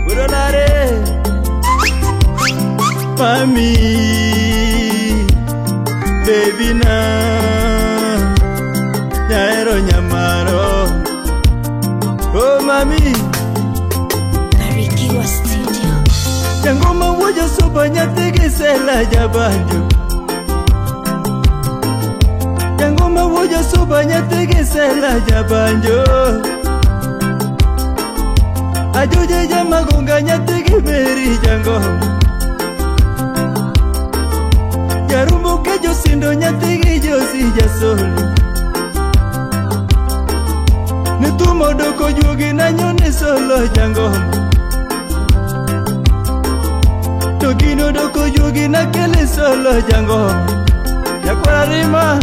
Uronare Mami Baby na Nyaero nyamaro Oh mami Barikiwa Studio. Jangoma woja soba nyatege sela jabanjo Jangoma woja soba nyatege sela jabanjo Ajoje jamagonga nyatege meri jangoma Jarumbo kejo sindo nyatege josi jasolo Nitumo doko juogi na nyone solo jangoma Tokino doko juogi na kele solo jangoma Yakwara rima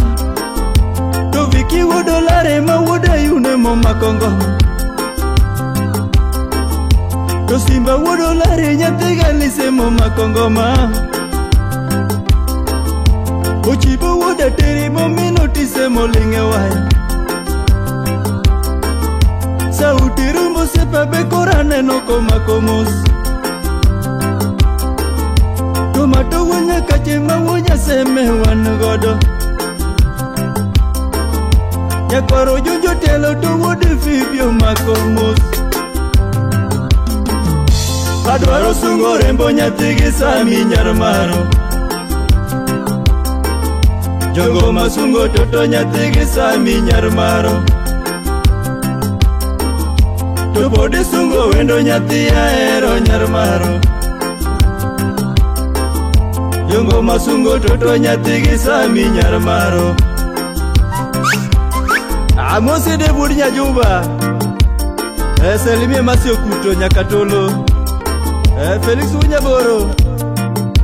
Toviki wodolare ma woda yune moma kongoma To simba wodolare nyatega lise moma kongoma Uchibo woda teri momino tise molinge waya Sauti rumbo sepa bekorane no koma komos Tomato wanya kachema wanya seme wanagodo Yakwaro junjo telo to wode fibio makomos Adwaro sungo rembo nyatigi sami nyarmaro Jongo masungo toto nyatigi sami nyarmaro To bode sungo wendo nyati aero nyarmaro Jongo masungo toto nyatigi sami nyarmaro Amosi de budi nyajuba Selimie masio kuto nyakatolo Felix unyaboro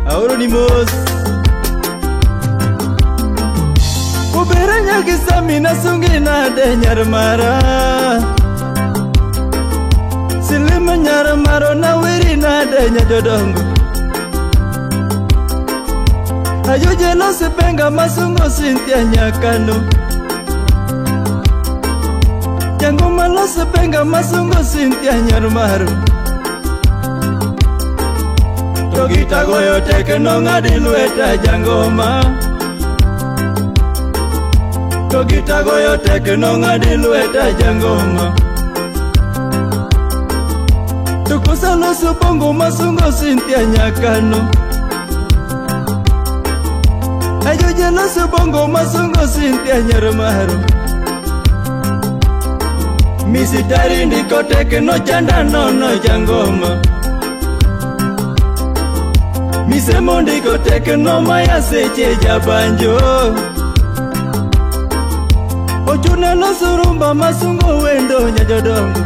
Auro ni mos Ubera nyagi sami nasungi nade nyarmara Silima nyarmaro na wiri nade nyajodongo Ayoje lo sepenga masungo Cynthia nyakano Jangoma lo sepenga masungo Cynthia nyarmaro Togita goyo teke no ngadi lueta jangoma Togita goyo teke no ngadi lueta jangoma Tukusa lo subongo masungo Cynthia nyakano Ayoje lo subongo masungo Cynthia nyarmaro Misitari ndiko teke no chanda no jangoma Misemo ndiko teke no maya seche jabanjo Ochuna lo surumba masungo wendo nyajodongo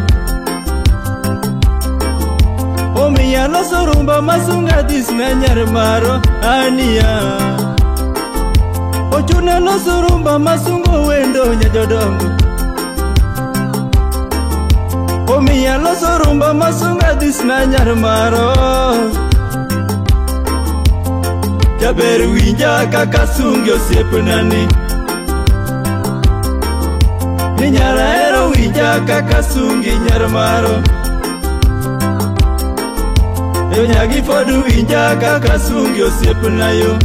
Omiya lo surumba masunga disna nyarmaro ania Ochuna lo surumba masungo wendo nyajodongo Omiya lo surumba masunga disna nyarmaro Jaber winja kaka sungi osiepnani Ni nyaraero winja kaka sungi nyarmaro Yo nyagi fodu winja kaka sungi osiepnayo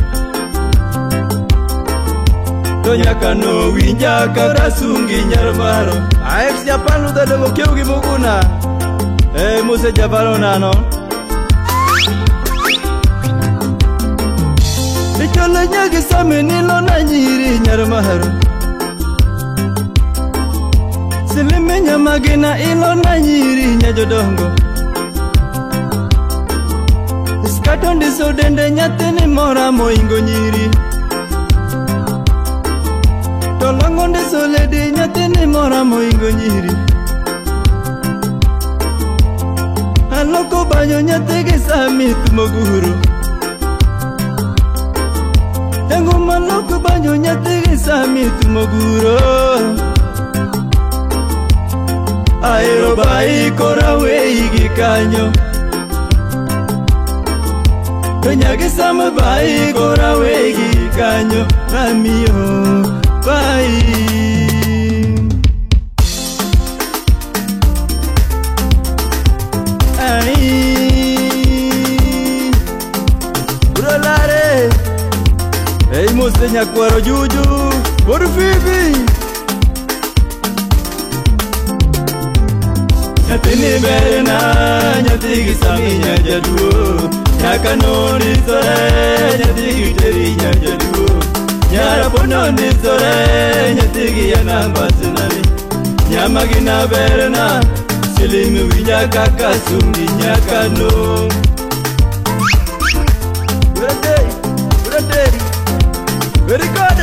To nyakano winja kaka sungi nyarmaro Aex Japan luda dongo kiugi muguna Muse Japano nano Cholo nyagi sami nilo na nyiri nyarmaro Silime nyamagina ilo na nyiri nyajodongo Skato ndiso dende nyatini mora moingo nyiri Tolongo ndiso ledi nyatini mora moingo nyiri Aloko banyo nyatigi sami tumoguru Jangoma loko banyo nyatigi sami tumoguro Aero bai kora weigi kanyo To nyagi sama bai kora weigi kanyo Amiyo bai Amose nyakwaro juju Por Phoebe Nyathini berna Nyathigi saminya jaduo Nyaka noni sore Nyathigi terinya jaduo Nyara pononi sore Nyathigi yanamba sinani Nyamagina berna Silimi winja kaka sungi nyaka no Uradei Very good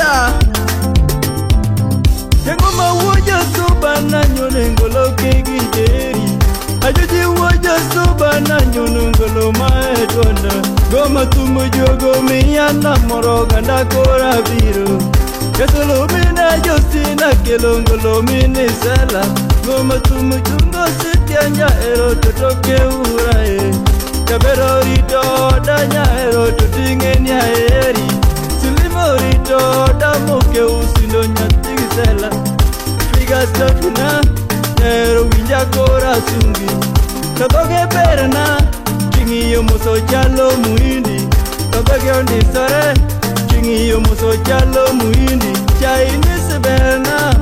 Yengo mawoja soba na nyonengolo kegi jeri Ajuji woja soba na nyonengolo maedonda Goma tumu jogo miyana moroga ndakora viro Ketolo mina josina kelongolo mini sela Goma tumu jungo sitianya ero totoke urae Kabero rito danya ero totingenya eri Silimorito damoke usindo nyatigi sela Figa stafina ero winja kora sungi Totoke perna Chingiyo muso chalo muindi Totoke ondisore Chingiyo muso chalo muindi Chinese berna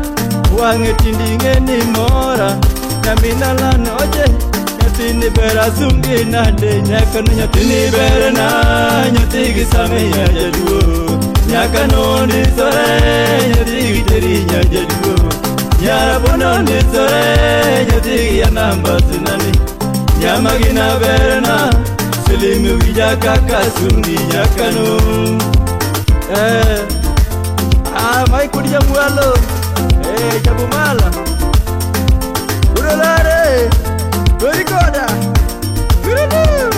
Wange tindinge ni mora Namina lan oje Nyatini bera sungi nade Nyakano nyatini berna Nyatigi saminya jaduo Nyaka noni sore Nyatigi terinya jaduo Nyara pononi sore Nyatigi yanamba sinani Nyamagina berna Silimi wija kaka sungi nyakano Mai kudia mualo Jabumala Uralare Urikoda Uradu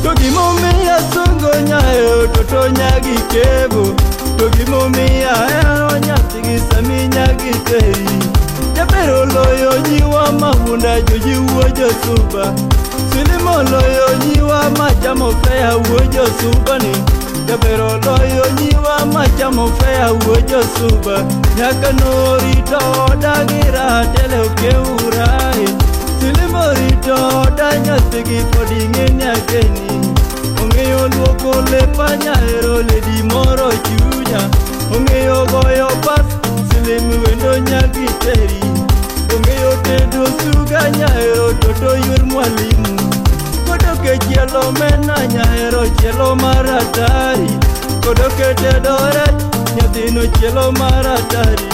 Togi momi ya songo nyayo Toto nyagi kebo Togi momi ya nyatigi sami nyagi teri Japero loyo nyiwa mahunda joji uojo suba Silimo loyo nyiwa majamo fea uojo suba ni Japero loyo nyiwa majamo fea uojo suba Nyaka norito dagira tele ukeurai Silimo rito danyatigi podingeni ageni Ongeyo luoko lepanya ero ledi moro chunya Ongeyo goyo pas silimi wendo nyagi teri Ongeyo tedo suga nyaero toto yur mwalimu Kodoke chielo mena nyaero chielo maratari Kodoke tedo rech nyathino chielo maratari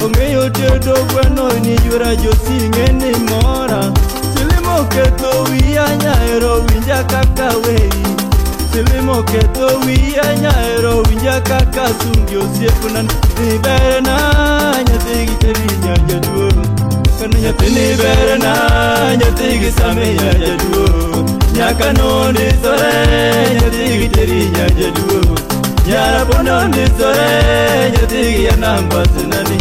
Ongeyo tedo gweno ni yura josinge ni mora Silimo keto wiya nyaero winja kaka wei Silimo keto wiya nyaero winja kaka sungi osiepuna Ni berna nyathigi terinya jaduo Kana nyathini berna nyathigi saminya jaduo Nyaka noni sore nyathigi terinya jaduo Nyara pononi sore nyathigi yanamba sinani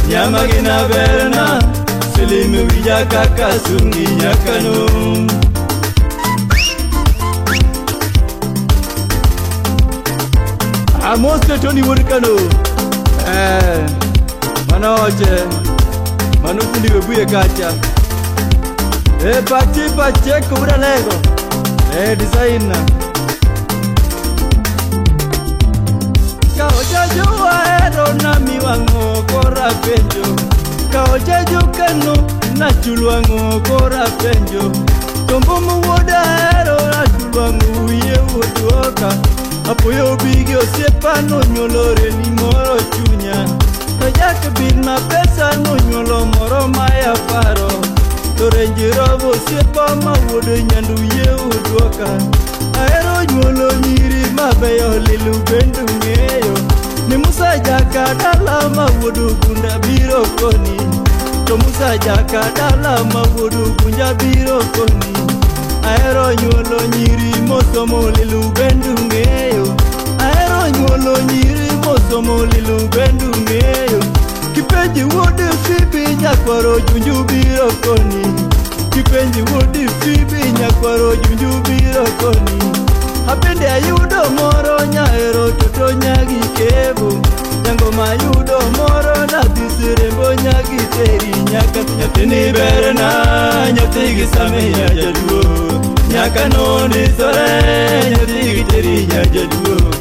Nyamagina berna Silimi wija kaka sungi nyakano Amoste Tony Wurkano Manoche Manukundi webuye kacha pache kubura lego designer Kaocha jua ero na miwango kora penjo Kaocha jukano na chulwango kora penjo Tombo muwoda ero na chulwango uye uotuoka Apoyo bigi osiepa no nyolore ni moro chunya Tojake bin na pesa no nyolo moro maya paro Torenjirobo osiepa mawuodo nyandu ye uotuoka Aero nyolo nyiri mabeyo lilu bendu ng'eyo Ni Musa jaka dala mawuodo gunda biro koni To Musa jaka dala mawuodo gunja biro koni Aero nyolo nyiri mosomo lilu bendu ng'eyo Aero nyolo nyiri mosomo lilu bendu ng'eyo Kipenji wuodi Phoebe nyakwaro junju biro koni Kipenji wuodi Phoebe nyakwaro junju biro koni Apende ayudo moro nyaero toto nyagi kebo Jango mayudo moro na bisirembo nyagi teri Nyaka nyathini berna nyathigi saminya jaduo Nyakano ni sore nyati teri nyajaduo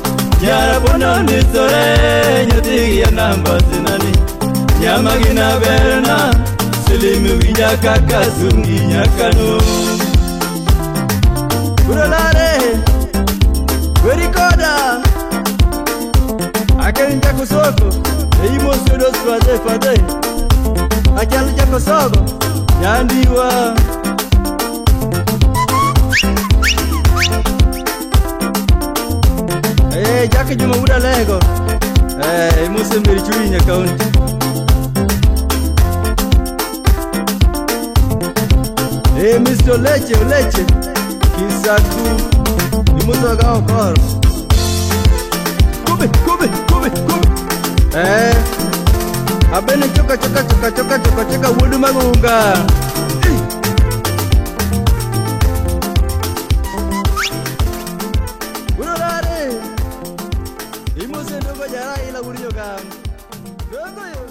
Nyarapono ni sore nyati ya namba zinani Nyamagina berna silimi winya kakazungi nyakano Kuralare Werikoda Akeni jako soko Eimo sudo fade Akeli jako soko Nyandiwa Jaka juma muda lego Musa mirichuri nya kaunti Mr. Leche Kisaku Musa gao koro Kube Abene choka wudu magunga Imuse ndogo jara ila uriyo gang. Ndogo yo.